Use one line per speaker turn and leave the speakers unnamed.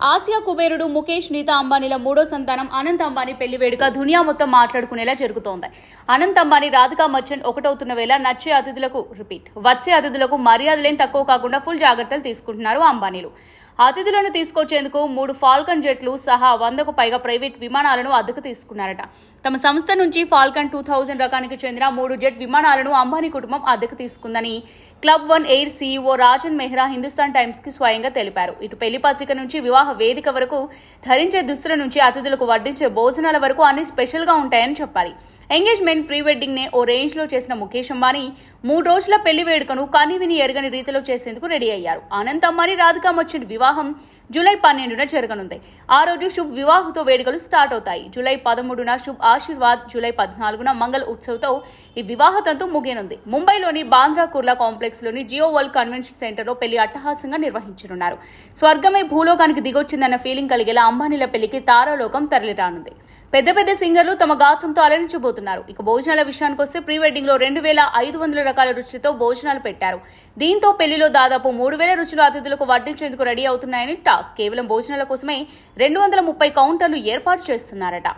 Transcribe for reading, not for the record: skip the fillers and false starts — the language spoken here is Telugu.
ఆసియా కుబేరుడు ముఖేష్ నీతా అంబానీల మూడో సంతానం అనంత్ అంబానీ పెళ్లి వేడుక దునియా మొత్తం మాట్లాడుకునేలా జరుగుతోంది. అనంత్ అంబానీ రాధికా మర్చెంట్ ఒకటవుతున్న వేళ వచ్చే అతిథులకు మర్యాదలేం తక్కువ కాకుండా ఫుల్ జాగ్రత్తలు తీసుకుంటున్నారు అంబానీలు. అతిథులను తీసుకొచ్చేందుకు 3 ఫాల్కన్ జెట్లు సహా 100కు పైగా ప్రైవేట్ విమానాలను అద్దెకు తీసుకున్నారట. తమ సంస్థ నుంచి ఫాల్కన్ 2000 రకానికి చెందిన 3 జెట్ విమానాలను అంబానీ కుటుంబం అద్దెకు తీసుకుందని club one air CEO Rajan Mehra Hindustan times కి స్వయంగా తెలిపారు. ఇటు పెళ్లి పత్రిక నుంచి వివాహ వేదిక వరకు ధరించే దుస్తుల నుంచి అతిథులకు వడ్డించే భోజనాల వరకు అన్ని స్పెషల్ గా ఉంటాయని చెప్పాలి. ఎంగేజ్మెంట్ ప్రీ వెడ్డింగ్ నే ఓ రేంజ్ లో చేసిన ముఖేష్ అంబానీ 3 రోజుల పెళ్లి వేడుకను కనివిని ఎరగని రీతిలో చేసేందుకు రెడీ అయ్యారు. అనంత్ అంబానీ రాధికా మర్చెంట్ వివాహం జూలై 12న జరగనుంది. ఆ రోజు శుభ్ వివాహతో వేడుకలు స్టార్ట్ అవుతాయి. జూలై 13న శుభ్ ఆశీర్వాద్, జూలై 14న మంగళ ఉత్సవ్తో ఈ వివాహ తంతు ముగియనుంది. ముంబైలోని బాంద్రా కుర్లా కాంప్లెక్స్ లోని జియో వరల్డ్ కన్వెన్షన్ సెంటర్ లో పెళ్లి అట్టహాసంగా నిర్వహించనున్నారు. స్వర్గమే భూలోకానికి దిగొచ్చిందన్న ఫీలింగ్ కలిగేలా అంబానీల పెళ్లికి తారాలోకం తరలిరానుంది. పెద్ద పెద్ద సింగర్లు తమ గాత్రంతో అలరించబోతున్నారు. ఇక భోజనాల విషయానికి వస్తే ప్రీ వెడ్డింగ్ లో 2500 రకాల రుచులతో భోజనాలు పెట్టారు. దీంతో పెళ్లిలో దాదాపు 3000 రుచులు అతిథులకు వడ్డించేందుకు రెడీ అవుతున్నాయని టాక్. కేవలం భోజనాల కోసమే 230 కౌంటర్లు ఏర్పాటు చేస్తున్నారట.